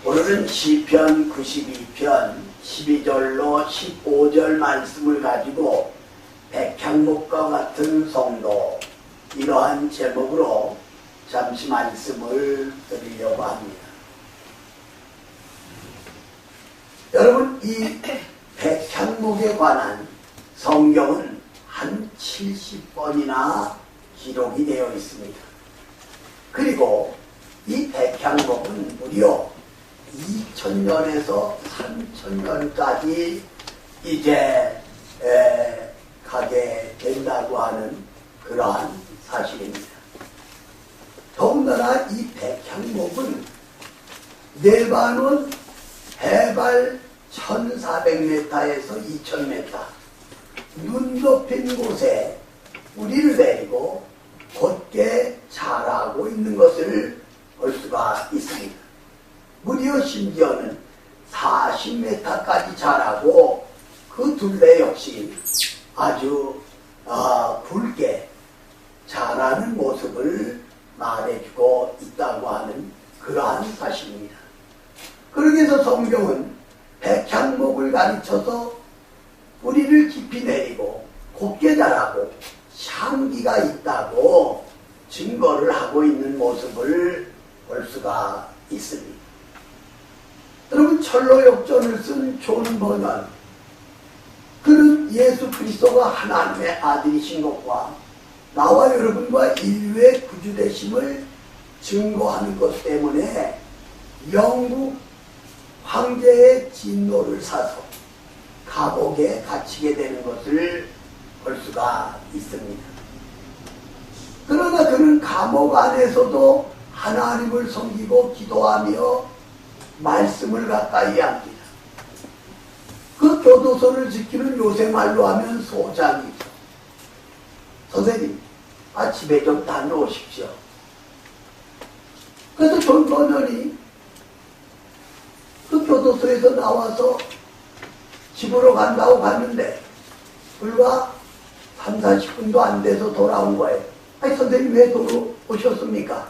오늘은 시편 92편 12절로 15절 말씀을 가지고 백향목과 같은 성도, 이러한 제목으로 잠시 말씀을 드리려고 합니다. 여러분, 이 백향목에 관한 성경은 한 70번이나 기록이 되어 있습니다. 그리고 이 백향목은 무려 2000년에서 3000년까지 이제 가게 된다고 하는 그러한 사실입니다. 더군다나 이 백향목은 레바논 해발 1400m에서 2000m 눈 높인 곳에 뿌리를 내리고 곧게 자라고 있는 것을 볼 수가 있습니다. 무려 심지어는 40m까지 자라고 그 둘레 역시 아주 굵게 자라는 모습을 말해주고 있다고 하는 그러한 사실입니다. 그러기 위해서 성경은 백향목을 가르쳐서 뿌리를 깊이 내리고 곱게 자라고 향기가 있다고 증거를 하고 있는 모습을 볼 수가 있습니다. 여러분, 철로역전을 쓴 존 버넌, 그는 예수 그리스도가 하나님의 아들이신 것과 나와 여러분과 인류의 구주되심을 증거하는 것 때문에 영국 황제의 진노를 사서 감옥에 갇히게 되는 것을 볼 수가 있습니다. 그러나 그는 감옥 안에서도 하나님을 섬기고 기도하며 말씀을 가까이 합니다. 그 교도소를 지키는 요새 말로 하면 소장이죠. 선생님, 집에 좀 다녀오십시오. 그래서 존 버넌이 그 교도소에서 나와서 집으로 간다고 갔는데 불과 3, 40분도 안 돼서 돌아온 거예요. 선생님 왜 돌아오셨습니까?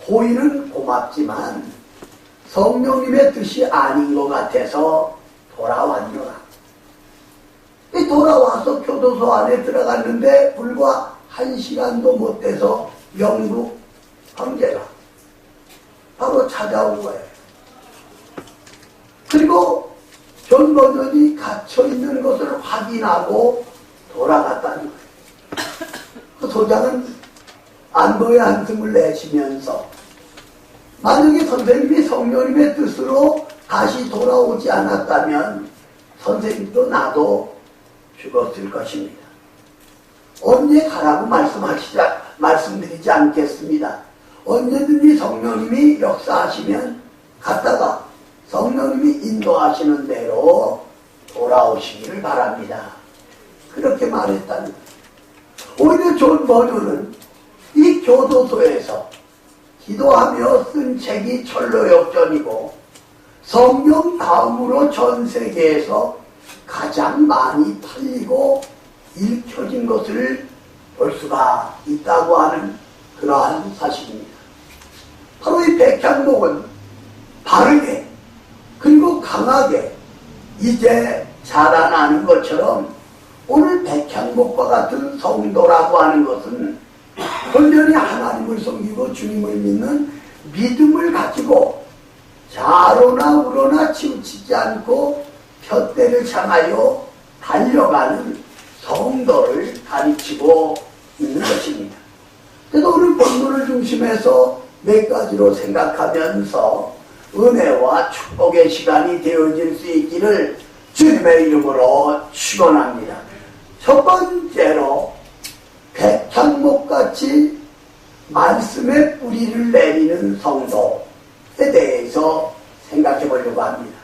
호의는 고맙지만 성령님의 뜻이 아닌 것 같아서 돌아왔노라. 돌아와서 교도소 안에 들어갔는데 불과 1시간도 못 돼서 영국 황제가 바로 찾아온 거예요. 그리고 존 버넌이 갇혀있는 것을 확인하고 돌아갔다는 거예요. 그 소장은 안도의 한숨을 내쉬면서 만약에 선생님이 성령님의 뜻으로 다시 돌아오지 않았다면 선생님도 나도 죽었을 것입니다. 언제 가라고 말씀드리지 않겠습니다. 언제든지 성령님이 역사하시면 갔다가 성령님이 인도하시는 대로 돌아오시기를 바랍니다. 그렇게 말했다는 거예요. 오히려 존 버넌은 이 교도소에서 기도하며 쓴 책이 철로역전이고 성경 다음으로 전 세계에서 가장 많이 팔리고 읽혀진 것을 볼 수가 있다고 하는 그러한 사실입니다. 바로 이 백향목은 바르게 그리고 강하게 이제 자라나는 것처럼 오늘 백향목과 같은 성도라고 하는 것은 온전히 하나님을 섬기고 주님을 믿는 믿음을 가지고 좌로나 우로나 치우치지 않고 푯대를 향하여 달려가는 성도를 가르치고 있는 것입니다. 그래서 오늘 본문을 중심해서 몇 가지로 생각하면서 은혜와 축복의 시간이 되어질 수 있기를 주님의 이름으로 축원합니다. 첫 번째로 백향목같이 말씀의 뿌리를 내리는 성도에 대해서 생각해 보려고 합니다.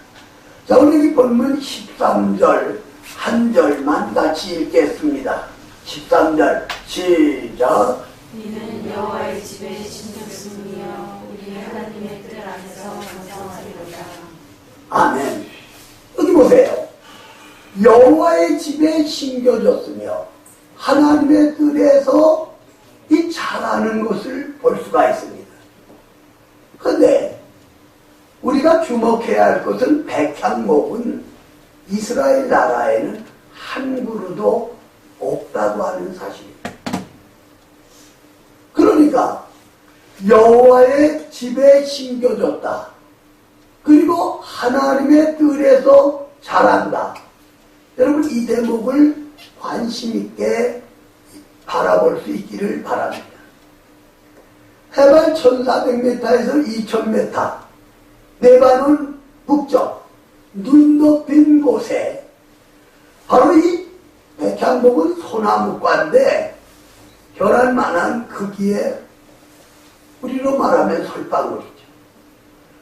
자, 오늘 이 본문 13절 한 절만 같이 읽겠습니다. 13절 시작. 우리는 여호와의 집에 심겼으며 우리 하나님의 뜰 안에서 완성하리로다. 아멘. 여기 보세요. 여호와의 집에 심겨졌으며 하나님의 뜰에서 이 자라는 것을 볼 수가 있습니다. 그런데 우리가 우리가 주목해야 할 것은 백향목은 이스라엘 나라에는 한 그루도 없다고 하는 사실입니다. 그러니까 여호와의 집에 심겨졌다. 그리고 하나님의 뜰에서 자란다. 여러분 이 대목을 관심 있게 바라볼 수 있기를 바랍니다. 해발 1400m에서 2000m 레바논 북쪽 눈 높인 곳에 바로 이 백향목은 소나무과인데 결할만한 크기의 우리로 말하면 솔방울이죠.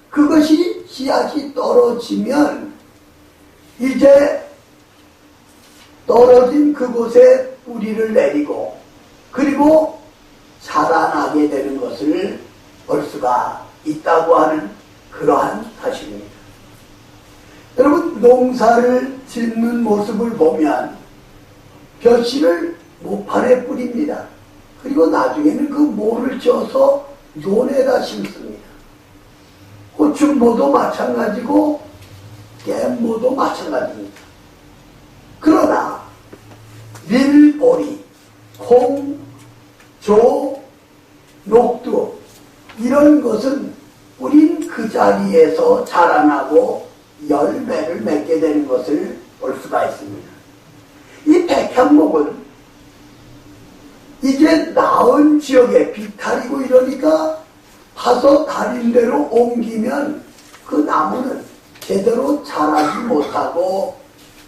그것이 씨앗이 떨어지면 이제 떨어진 그곳에 뿌리를 내리고 그리고 자라나게 되는 것을 볼 수가 있다고 하는 그러한 사실입니다. 여러분 농사를 짓는 모습을 보면 벼씨를 모판에 뿌립니다. 그리고 나중에는 그 모를 쪄서 논에다 심습니다. 고추모도 마찬가지고 깻모도 마찬가지입니다. 그러나 밀보리, 콩, 조, 녹두 이런 것은 뿌린 그 자리에서 자라나고 열매를 맺게 되는 것을 볼 수가 있습니다. 이 백향목은 이제 나은 지역에 비탈이고 이러니까 파서 다린 데로 옮기면 그 나무는 제대로 자라지 못하고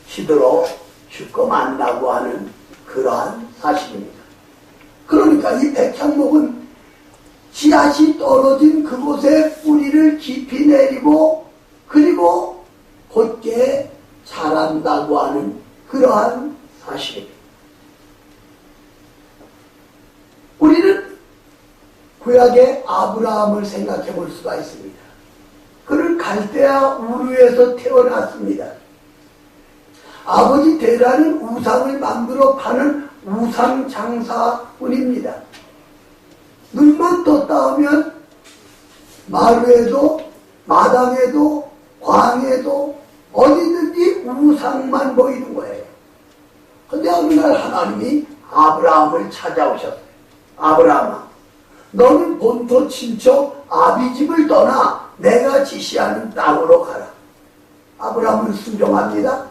시들어 죽고 만다고 하는 그러한 사실입니다. 그러니까 이 백향목은 씨앗이 떨어진 그곳에 뿌리를 깊이 내리고 그리고 곧게 자란다고 하는 그러한 사실입니다. 우리는 구약의 아브라함을 생각해 볼 수가 있습니다. 그는 갈대아 우르에서 태어났습니다. 아버지 데라는 우상을 만들어 파는 우상 장사꾼입니다. 눈만 떴다 하면 마루에도 마당에도 광에도 어디든지 우상만 보이는 거예요. 근데 어느 날 하나님이 아브라함을 찾아오셨어요. 아브라함아, 너는 본토 친척 아비집을 떠나 내가 지시하는 땅으로 가라. 아브라함은 순종합니다.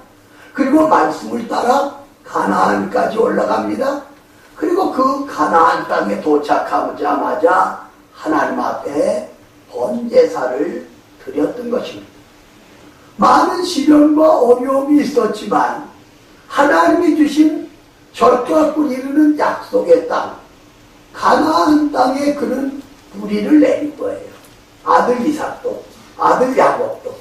그리고 말씀을 따라 가나안까지 올라갑니다. 그리고 그 가나안 땅에 도착하자마자 하나님 앞에 번제사를 드렸던 것입니다. 많은 시련과 어려움이 있었지만 하나님이 주신 절대받고 이루는 약속의 땅 가나안 땅에 그는 뿌리를 내린 거예요. 아들 이삭도 아들 야곱도.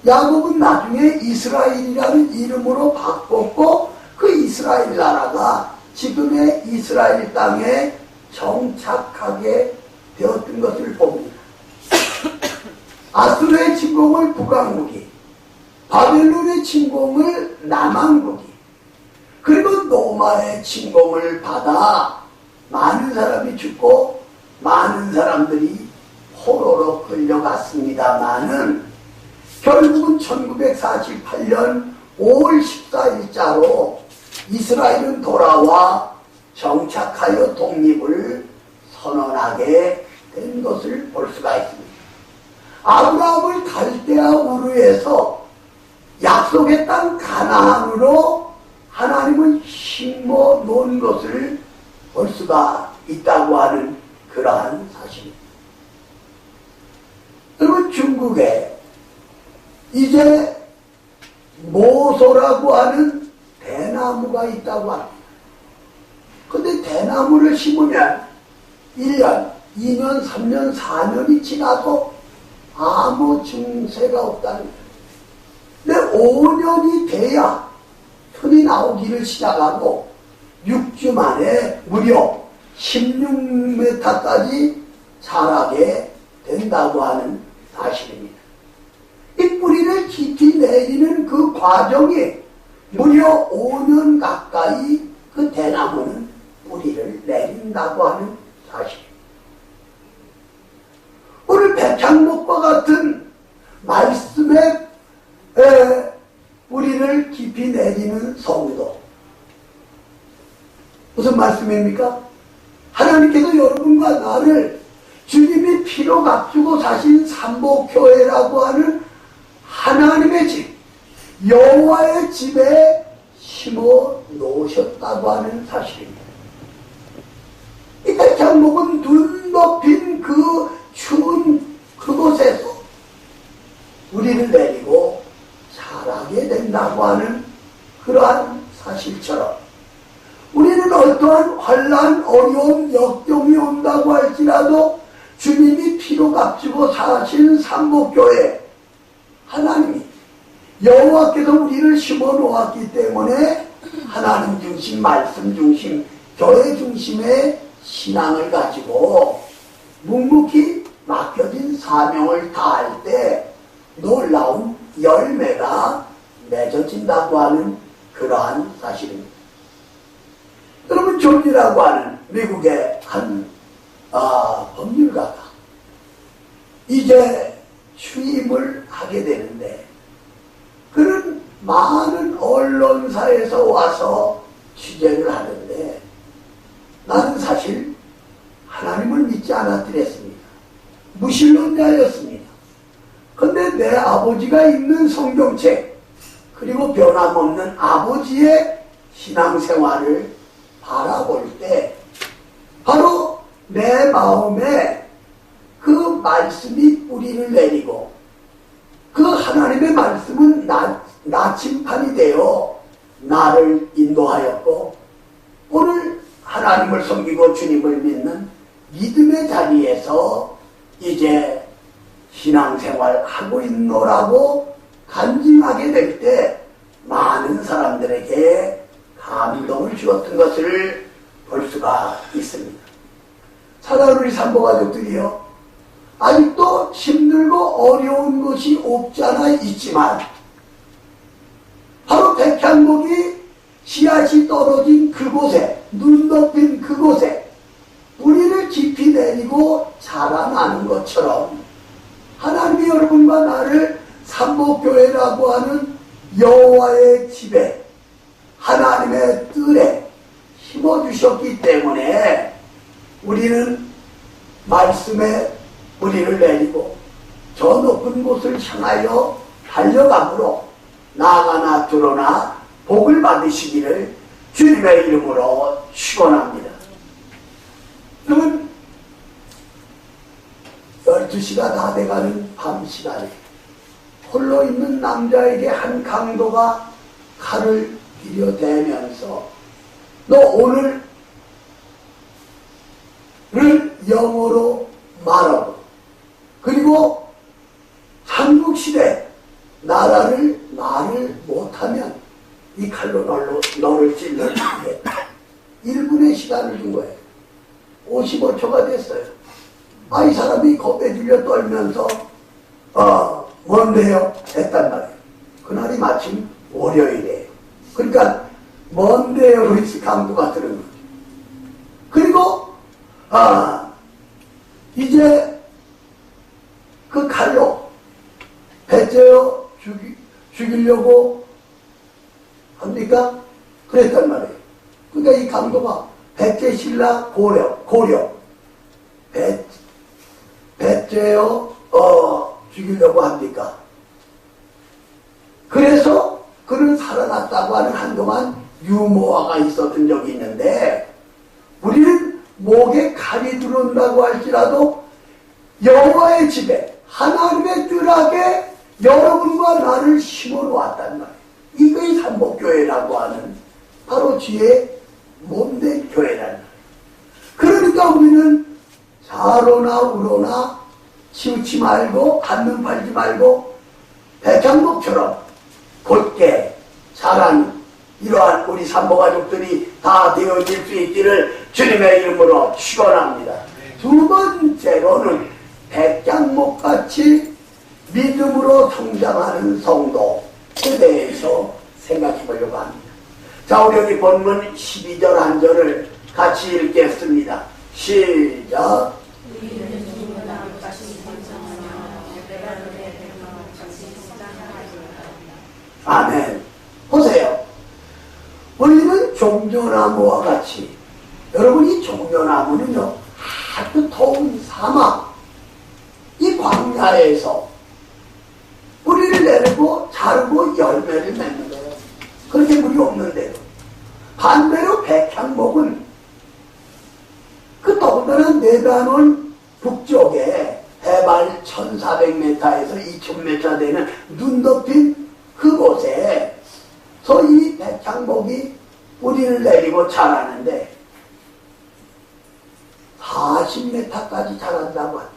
야곱은 나중에 이스라엘이라는 이름으로 바꿨고 그 이스라엘 나라가 지금의 이스라엘 땅에 정착하게 되었던 것을 봅니다. 아수르의 침공을 북왕국이, 바벨론의 침공을 남왕국이, 그리고 로마의 침공을 받아 많은 사람이 죽고 많은 사람들이 포로로 끌려갔습니다마는 결국은 1948년 5월 14일자로 이스라엘은 돌아와 정착하여 독립을 선언하게 된 것을 볼 수가 있습니다. 아브라함을 갈대아 우르에서 약속의 땅 가나안으로 하나님은 심어 놓은 것을 볼 수가 있다고 하는 그러한 사실입니다. 그리고 중국에 이제 모소라고 하는 대나무가 있다고 합니다. 근데 대나무를 심으면 1년, 2년, 3년, 4년이 지나도 아무 증세가 없다는 거예요. 근데 5년이 돼야 털이 나오기를 시작하고 6주 만에 무려 16m까지 자라게 된다고 하는 사실입니다. 이 뿌리를 깊이 내리는 그 과정이 무려 5년 가까이 그 대나무는 뿌리를 내린다고 하는 사실입니다. 오늘 백향목과 같은 말씀입니까? 하나님께서 여러분과 나를 주님이 피로 값주고 사신 삼복교회라고 하는 하나님의 집, 여호와의 집에 심어 놓으셨다고 하는 사실입니다. 이 백향목은 눈 덮인 그 추운 그곳에서 우리를 내리고 자라게 된다고 하는 그러한 사실처럼 우리는 어떠한 환난, 어려움, 역경이 온다고 할지라도 주님이 피로 값주고 사신 삼복교회 하나님이 여호와께서 우리를 심어 놓았기 때문에 하나님 중심, 말씀 중심, 교회 중심의 신앙을 가지고 묵묵히 맡겨진 사명을 다할 때 놀라운 열매가 맺어진다고 하는 그러한 사실입니다. 여러분, 존이라고 하는 미국의 한 법률가가 이제 취임을 하게 되는데 그는 많은 언론사에서 와서 취재를 하는데 나는 사실 하나님을 믿지 않았더랬습니다. 무신론자였습니다. 그런데 내 아버지가 읽는 성경책 그리고 변함없는 아버지의 신앙생활을 바라볼 때 바로 내 마음에 그 말씀이 뿌리를 내리고 그 하나님의 말씀은 나침판이 되어 나를 인도하였고 오늘 하나님을 섬기고 주님을 믿는 믿음의 자리에서 이제 신앙생활 하고 있노라고 간증하게 될 때 많은 사람들에게 감동을 주었던 것을 볼 수가 있습니다. 사랑하는 우리 산모가족들이요, 아직도 힘들고 어려운 것이 없지 않아 있지만 바로 백향목이 씨앗이 떨어진 그곳에, 눈 덮인 그곳에 뿌리를 깊이 내리고 자라나는 것처럼 하나님이 여러분과 나를 삼복교회라고 하는 여호와의 집에 하나님의 뜰에 심어주셨기 때문에 우리는 말씀에 뿌리를 내리고 저 높은 곳을 향하여 달려가므로 나아가나 들어나 복을 받으시기를 주님의 이름으로 축원합니다. 여러분, 12시가 다 돼가는 밤 시간에 홀로 있는 남자에게 한 강도가 칼을 들여대면서 너 오늘을 영어로 말하고 그리고 삼국시대 나라를 말을 못하면 이 칼로 너를 찔러주겠다. 1분의 시간을 준 거예요. 55초가 됐어요. 이 사람이 겁에 들려 떨면서 뭔데요? 했단 말이에요. 그날이 마침 월요일이에요. 그러니까 뭔데요? 그래서 강도가 들은 거죠. 그리고 이제 그 칼로 배째어 죽이려고 합니까? 그랬단 말이에요. 그러니까 이 강도가 배째신라 고려 배째어 죽이려고 합니까? 그래서 그는 살아났다고 하는 한동안 유모화가 있었던 적이 있는데 우리는 목에 칼이 들어온다고 할지라도 여호와의 집에 하나님의 뜰하게 여러분과 나를 심어 놓았단 말이에요. 이것이 삼복교회라고 하는 바로 주의 몸된 교회라는 말이에요. 그러니까 우리는 좌로나 우로나 치우치 말고 한눈 팔지 말고 백향목처럼 곧게 자라는 이러한 우리 산모가족들이 다 되어질 수 있기를 주님의 이름으로 축원합니다. 두 번째로는 백향목같이 믿음으로 성장하는 성도에 대해서 생각해 보려고 합니다. 자, 우리 여기 본문 12절 한 절을 같이 읽겠습니다. 시작. 아멘. 보세요. 우리는 종려나무와 같이 여러분, 이 종려나무는요, 아주 더운 사막, 이 광야에서 뿌리를 내리고 자르고 열매를 맺는 거예요. 그렇게 물이 없는데도. 반대로 백향목은 그 더군다나 레바논 북쪽에 해발 1400m에서 2000m 되는 눈 덮인 그곳에 이 백향목이 뿌리를 내리고 자라는데 40m까지 자란다고 합니다.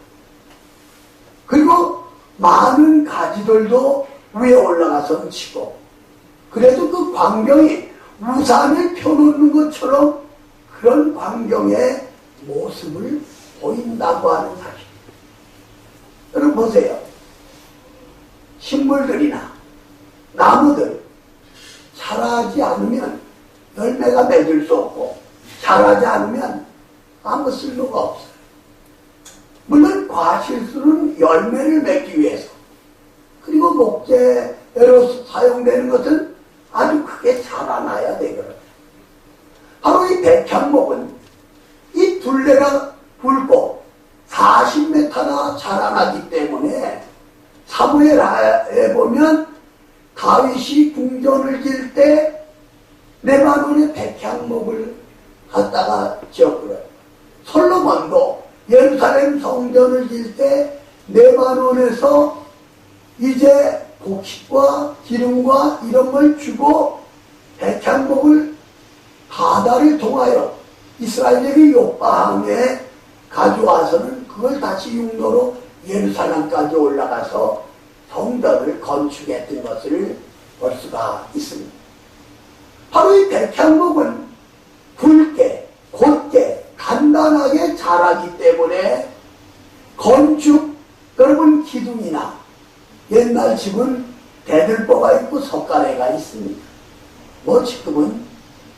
그리고 많은 가지들도 위에 올라가서 치고, 그래도 그 광경이 우산을 펴놓는 것처럼 그런 광경의 모습을 보인다고 하는 사실. 여러분 보세요. 식물들이나 나무들 자라지 않으면 열매가 맺을 수 없고, 자라지 않으면 아무 쓸모가 없어요. 물론 과실수는 열매를 맺기 위해서, 그리고 목재로 사용되는 것은 아주 크게 자라나야 되거든요. 바로 이 백향목은 이 둘레가 굵고 40m나 자라나기 때문에 사무엘하에 보면 다윗이 궁전을 질 때 레바논의 백향목을 갖다가 지었고요. 솔로몬도 예루살렘 성전을 질 때 레바논에서 이제 곡식과 기름과 이런 걸 주고 백향목을 바다를 통하여 이스라엘에게 요바항에 가져와서는 그걸 다시 육로로 예루살렘까지 올라가서 성전을 건축했던 것을 볼 수가 있습니다. 바로 이 백향목은 굵게, 곧게, 간단하게 자라기 때문에 건축, 여러분 기둥이나 옛날 집은 대들보가 있고 석가래가 있습니다. 뭐 지금은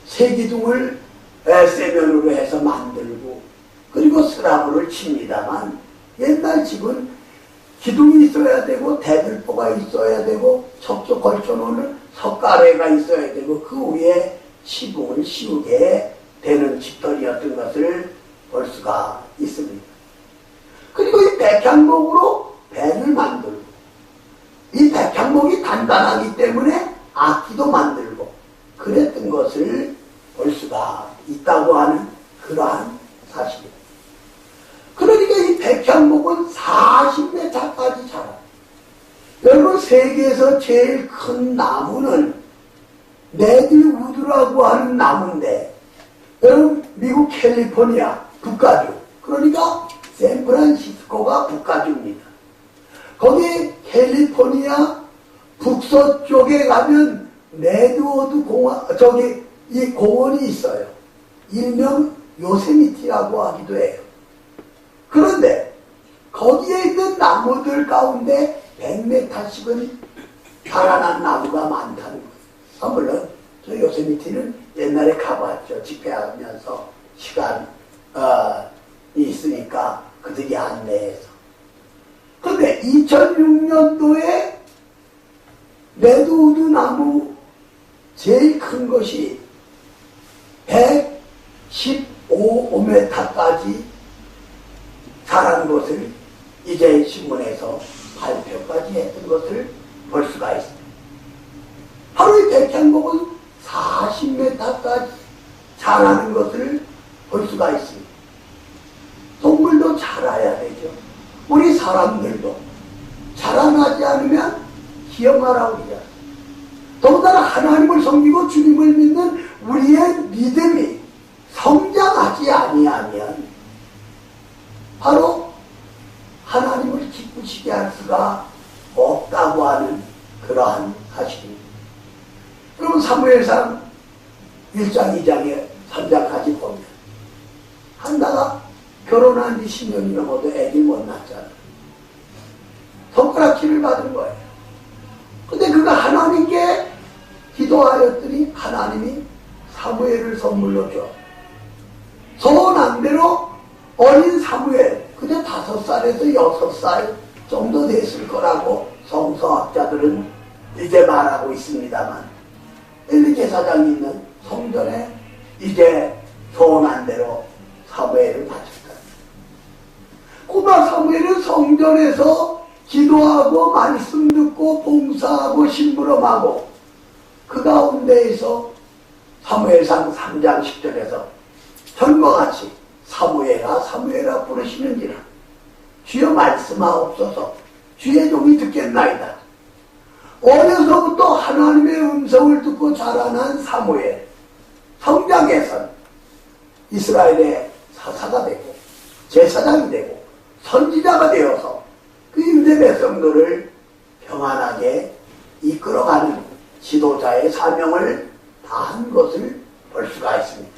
새기둥을 세면으로 해서 만들고 그리고 스라브를 칩니다만, 옛날 집은 기둥이 있어야 되고 대들보가 있어야 되고 척추 걸쳐놓는 석가래가 있어야 되고 그 위에 지붕을 씌우게 되는 집들이었던 것을 볼 수가 있습니다. 그리고 이 백향목으로 배를 만들고, 이 백향목이 단단하기 때문에 악기도 만들고 그랬던 것을 볼 수가 있다고 하는 그러한 사실입니다. 그러니까 이 백향목은 40m까지 자라요. 여러분, 세계에서 제일 큰 나무는 레드우드라고 하는 나무인데, 여러분 미국 캘리포니아 북가주, 그러니까 샌프란시스코가 북가주입니다. 거기 캘리포니아 북서쪽에 가면 레드우드 공원, 이 공원이 있어요. 일명 요세미티라고 하기도 해요. 그런데 거기에 있는 나무들 가운데 100m씩은 자라난 나무가 많다는 거예요. 물론 저 요세미티는 옛날에 가봤죠. 집회하면서 시간이 있으니까 그들이 안내해서. 그런데 2006년도에 레드우드 나무 제일 큰 것이 115m까지 자란 것을 이제 신문에서 발표까지 했던 것을 볼 수가 있습니다. 바로 이 백향목은 40m까지 자라는 것을 볼 수가 있습니다. 동물도 자라야 되죠. 우리 사람들도 자라나지 않으면 기억하라고 그러죠. 더군다나 하나님을 섬기고 주님을 믿는 우리의 믿음이 성장하지 아니하면 바로 하나님을 기쁘시게 할 수가 없다고 하는 그러한 사실입니다. 여러분, 사무엘상 1장 2장에 3장까지 보면 한나가 결혼한 지 10년이 넘어도 애기 못 낳잖아요. 손가락질을 받은 거예요. 근데 그가 하나님께 기도하였더니 하나님이 사무엘을 선물로 줘. 소원한 대로 어린 사무엘, 그저 5살에서 6살 정도 됐을 거라고 성서학자들은 이제 말하고 있습니다만, 엘리 제사장이 있는 성전에 이제 소원한 대로 사무엘을 바쳤다. 꼬마 사무엘은 성전에서 기도하고 말씀 듣고 봉사하고 심부름하고 그 가운데에서 사무엘상 3장 10절에서 전과 같이 사무엘아 사무엘아 부르시는지라 주여 말씀하옵소서 주의 종이 듣겠나이다. 어려서부터 하나님의 음성을 듣고 자라난 사무엘, 성장에선 이스라엘의 사사가 되고 제사장이 되고 선지자가 되어서 그 유대 백성들을 평안하게 이끌어가는 지도자의 사명을 다한 것을 볼 수가 있습니다.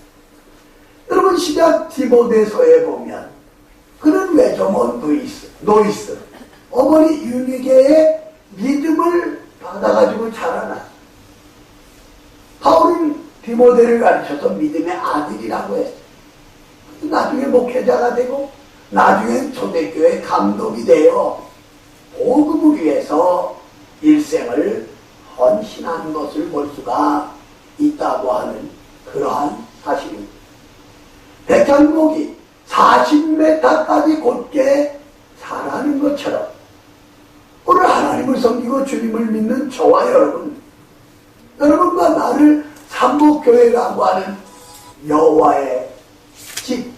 여러분 시작 디모데서에 보면 그는 외조모 노이스 어머니 유니게의 믿음을 받아가지고 자라나 바울은 디모데를 가르쳐서 믿음의 아들이라고 했어요. 나중에 목회자가 되고 나중엔 초대교회 감독이 되어 복음을 위해서 일생을 헌신한 것을 볼 수가 있다고 하는 그러한 사실입니다. 백향목이 40m까지 곧게 자라는 것처럼 오늘 하나님을 섬기고 주님을 믿는 저와 여러분과 나를 삼복교회라고 하는 여호와의 집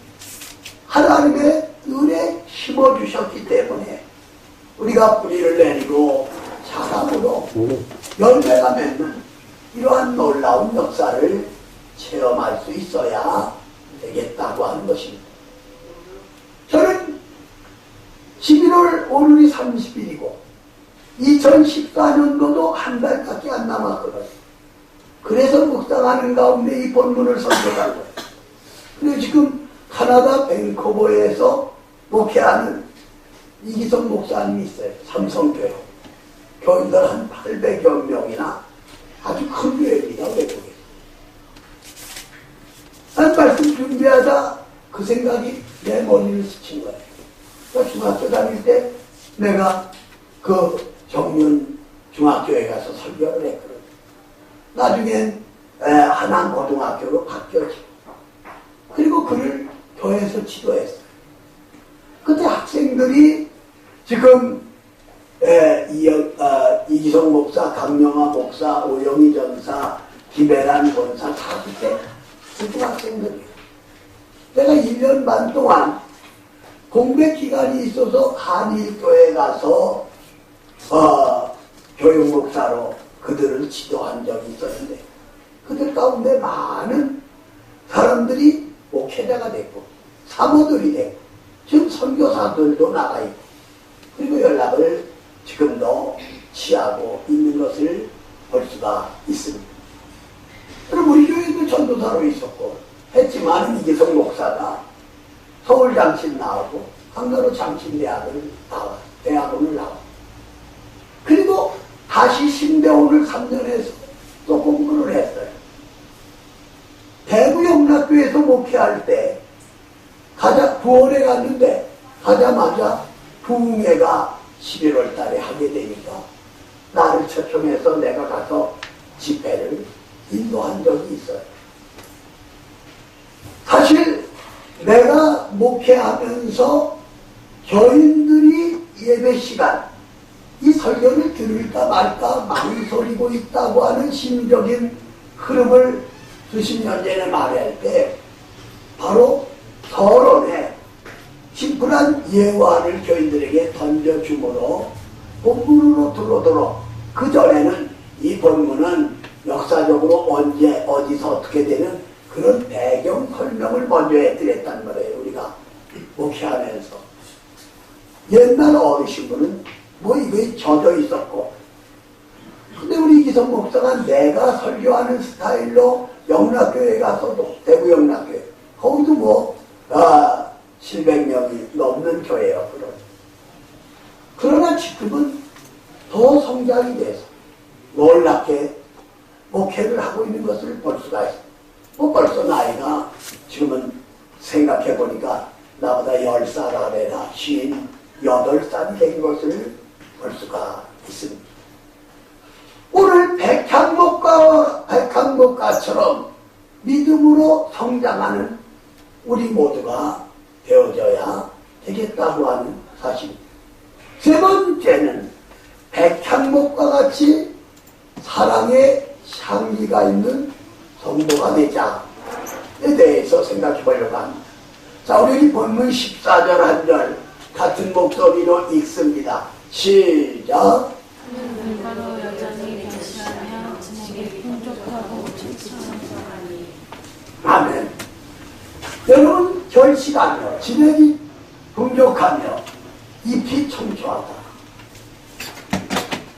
하나님의 은혜 심어주셨기 때문에 우리가 뿌리를 내리고 자람으로 열매가 맺는 이러한 놀라운 역사를 체험할 수 있어야 되겠다고 하는 것입니다. 저는 11월 오늘이 30일이고 2014년도도 한 달밖에 안 남았거든요. 그래서 묵상하는 가운데 이 본문을 선택한 거예요. 그리고 지금 카나다 밴쿠버에서 목회하는 이기성 목사님이 있어요. 삼성교회. 교인들 한 800여 명이나 아주 큰 교회입니다. 외국에. 난 말씀 준비하다 그 생각이 내 머리를 스친 거예요. 중학교 다닐 때 내가 그 정문 중학교에 가서 설교를 했거든요. 나중엔 한양고등학교로 바뀌었지. 그리고 그를 교회에서 지도했어요. 그때 학생들이 지금 이기성 목사, 강영화 목사, 오영희 전사, 김혜란 권사 다 그때 고등학생들이에요. 내가 1년 반 동안 공백 기간이 있어서 한일교회 가서 교육 목사로 그들을 지도한 적이 있었는데 그들 가운데 많은 사람들이 목회자가 됐고 사모들이 되고 지금 선교사들도 나가 있고 그리고 연락을 지금도 취하고 있는 것을 볼 수가 있습니다. 그럼 우리 교회도 전도사로 있었고 했지만 이기성 목사가 서울 장신 나오고 강가로 장신대학을 대학원을 나오고 그리고 다시 신대원을 3년에서 또 공부를 했어요. 대구 영락교에서 목회할 때 부원에 갔는데 가자마자 부흥회가 11월 달에 하게 되니까 나를 초청해서 내가 가서 집회를 인도한 적이 있어요. 사실 내가 목회하면서 교인들이 예배 시간 이 설교를 들을까 말까 망설이고 있다고 하는 심리적인 흐름을 수십 년 전에 말할 때 바로 서론에 심플한 예화를 교인들에게 던져줌으로 본문으로 들어오도록 그 전에는 이 본문은 역사적으로 언제 어디서 어떻게 되는 그런 배경 설명을 먼저 해드렸단 말이에요. 우리가 목회하면서 옛날 어르신분은 이거에 젖어 있었고 근데 우리 이기성 목사가 내가 설교하는 스타일로 영락교회 가서도 대구 영락교회 거기도 700명이 넘는 교회였거든. 그러나 지금은 더 성장이 돼서 놀랍게 목회를 하고 있는 것을 볼 수가 있어요. 벌써 나이가 지금은 생각해보니까 나보다 10살 아래라 58살이 된 것을 볼 수가 있습니다. 오늘 백향목가처럼 믿음으로 성장하는 우리 모두가 되어져야 되겠다고 하는 사실입니다. 세 번째는 백향목과 같이 사랑의 향기가 있는 성도가 되자에 대해서 생각해 보려고 합니다. 자, 우리 본문 14절 한 절 같은 목소리로 읽습니다. 시작. 물가로 여전히 결시하며 진에게 풍족하고 천천한 사람이. 아멘. 여러분, 결실하며 진액이 풍족하며 잎이 청초하다.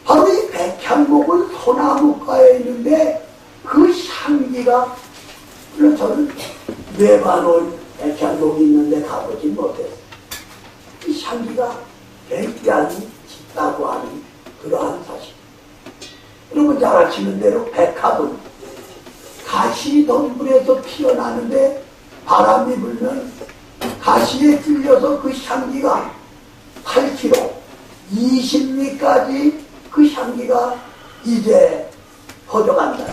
바로 이 백향목은 소나무가에 있는데 그 향기가, 물론 저는 뇌반원 백향목이 있는데 가보지 못했어요. 이 향기가 굉장히 짙다고 하는 그러한 사실. 여러분 잘 아시는 대로 백합은 가시 덤불에서 피어나는데 바람이 불면 가시에 찔려서 그 향기가 8km, 20리까지 그 향기가 이제 퍼져간다.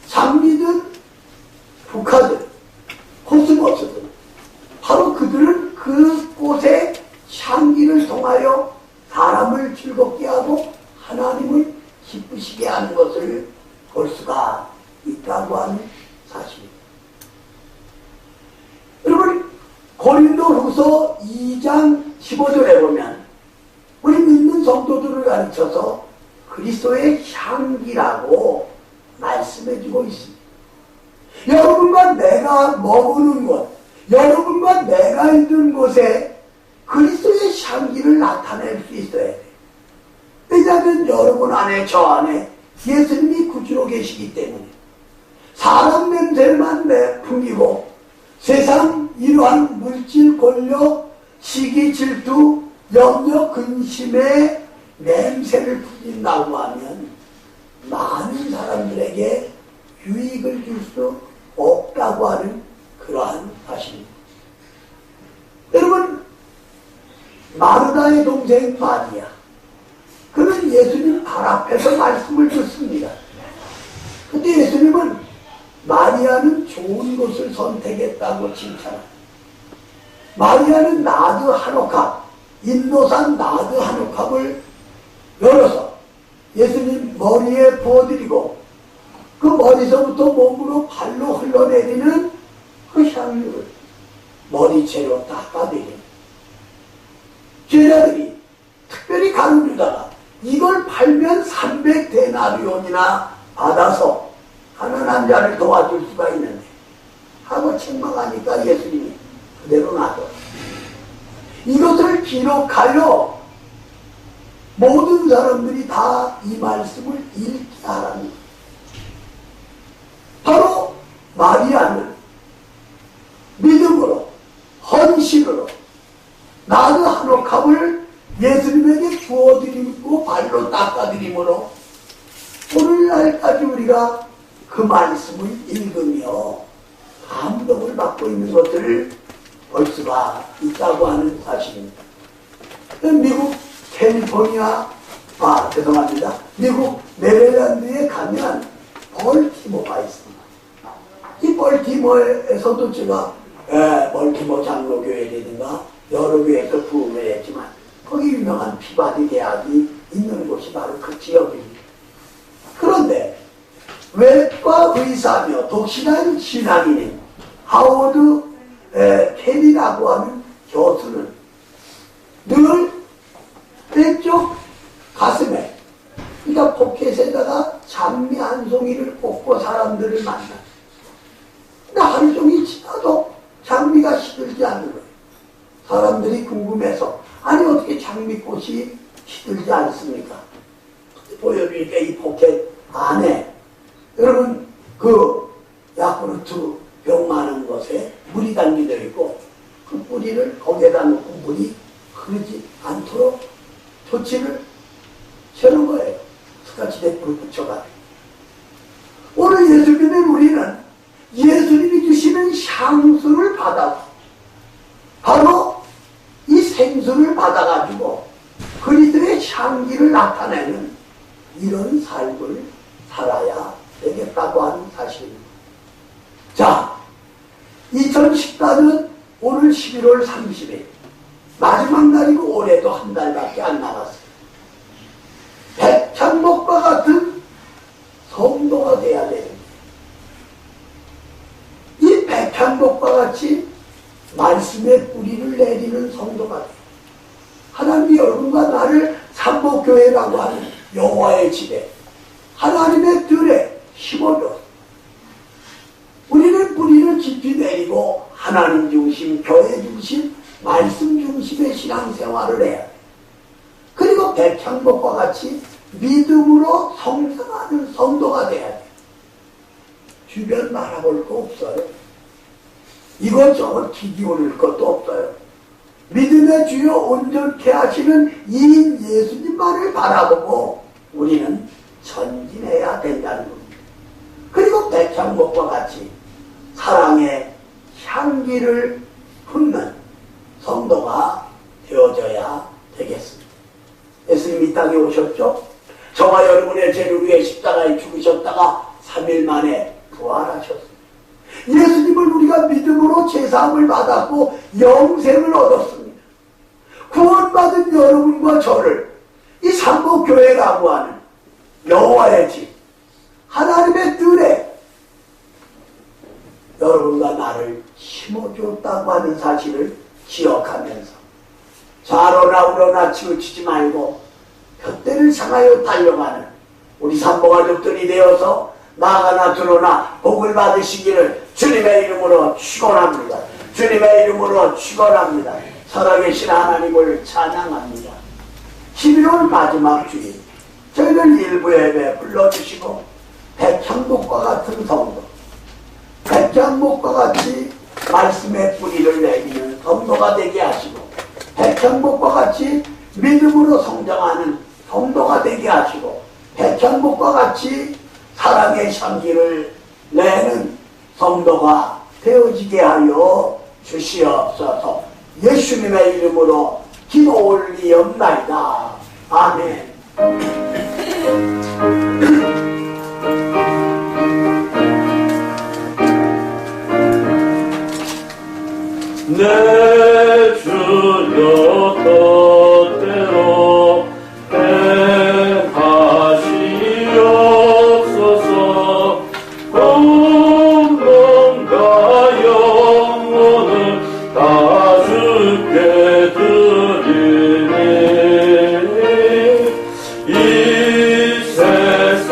장미든 국화든 코스모스든 바로 그들은 그 꽃의 향기를 통하여 사람을 즐겁게 하고 하나님을 기쁘시게 하는 것을 볼 수가 있다고 하는 사실입니다. 여러분, 고린도후서 2장 15절에 보면 우리 믿는 성도들을 가르쳐서 그리스도의 향기라고 말씀해주고 있습니다. 여러분과 내가 머무는 곳, 여러분과 내가 있는 곳에 그리스도의 향기를 나타낼 수 있어야 돼요. 왜냐하면 여러분 안에 저 안에 예수님이 구주로 계시기 때문에 사람 냄새만 풍기고 세상 이러한 물질, 권력, 시기, 질투, 염려, 근심의 냄새를 풍긴다고 하면 많은 사람들에게 유익을 줄 수 없다고 하는 그러한 사실입니다. 여러분, 마르다의 동생 마리아, 그는 예수님 발 앞에서 말씀을 듣습니다. 근데 예수님은 마리아는 좋은 것을 선택했다고 칭찬합니다. 마리아는 나드 한 옥합, 인도산 나드 한 옥합을 열어서 예수님 머리에 부어드리고 그 머리서부터 몸으로 발로 흘러내리는 그 향유를 머리채로 닦아드립니다. 제자들이 특별히 가르주다가 이걸 팔면 300데나리온이나 받아서 가난한 자를 도와줄 수가 있는데 하고 책망하니까 예수님이 그대로 놔둬. 이것을 기록하여 모든 사람들이 다 이 말씀을 읽게 하라는 거예요. 바로 마리아는 믿음으로 헌신으로 나드 한 옥합을 예수님에게 부어드리고 발로 닦아드림으로 오늘날까지 우리가 그 말씀을 읽으며 감동을 받고 있는 것을 볼 수가 있다고 하는 사실입니다. 미국 캘리포니아, 죄송합니다. 미국 메릴랜드에 가면 벌티모어가 있습니다. 이 벌티모어에서도 제가 벌티모어 장로교회라든가 여러 교회에서 부흥을 했지만 거기 유명한 피바디 대학이 있는 곳이 바로 그 지역입니다. 그런데 외과 의사며 독실한 신앙인인 하워드 켈리라고 하는 교수는 늘 왼쪽 가슴에, 그러니까 포켓에다가 장미 한 송이를 꽂고 사람들을 만나. 근데 하루 종일 지나도 장미가 시들지 않는 거예요. 사람들이 궁금해서, 아니 어떻게 장미꽃이 시들지 않습니까? 보여주니까 이 포켓 안에 여러분 그 야쿠르트 병 많은 것에 물이 담겨져 있고 그 뿌리를 거기에다 놓고 물이 흐르지 않도록 조치를 쳐는 거예요. 스카치대포를 붙여가지고. 오늘 예수 믿는 우리는 예수님이 주시는 향수를 받아서 바로 이 생수를 받아가지고 그리스도의 향기를 나타내는 이런 삶을 살아야 되겠다고 하는 사실입니다. 자, 2014년 오늘 11월 30일 마지막 날이고 올해도 한 달밖에 안 남았어요. 백향목과 같은 성도가 돼야 됩니다. 이 백향목과 같이 말씀의 뿌리를 내리는 성도가 돼요. 하나님이 여러분과 나를 삼복교회라고 하는 여호와의 집에 하나님의 뜰에 심어줘. 우리는 뿌리를 깊이 내리고 하나님 중심, 교회 중심, 말씀 중심의 신앙생활을 해야 돼. 그리고 백향목과 같이 믿음으로 성장하는 성도가 돼야 돼. 주변 바라볼 거 없어요. 이것저것 기기울일 것도 없어요. 믿음의 주요 온전케 하시는 이인 예수님만을 바라보고 우리는 전진해야 된다는 겁니다. 그리고 백향목과 같이 사랑의 향기를 품는 성도가 되어져야 되겠습니다. 예수님이 이 땅에 오셨죠? 저와 여러분의 죄를 위해 십자가에 죽으셨다가 3일 만에 부활하셨습니다. 예수님을 우리가 믿음으로 제사함을 받았고 영생을 얻었습니다. 구원받은 여러분과 저를 이 삼복교회라고 하는 여호와의 집, 하나님의 뜰에 여러분과 나를 심어줬다고 하는 사실을 기억하면서 좌로나 우로나 치우치지 말고 둯대를 향하여 달려가는 우리 산모가족들이 되어서 나가나 들어나 복을 받으시기를 주님의 이름으로 축원합니다. 주님의 이름으로 축원합니다. 살아계신 하나님을 찬양합니다. 11월 마지막 주일 저희를 일부 예배 불러주시고 백향목과 같은 성도, 백향목과 같이 말씀의 뿌리를 내리는 성도가 되게 하시고 백향목과 같이 믿음으로 성장하는 성도가 되게 하시고 백향목과 같이 사랑의 향기를 내는 성도가 되어지게 하여 주시옵소서. 예수님의 이름으로 기도 올리옵나이다. 아멘.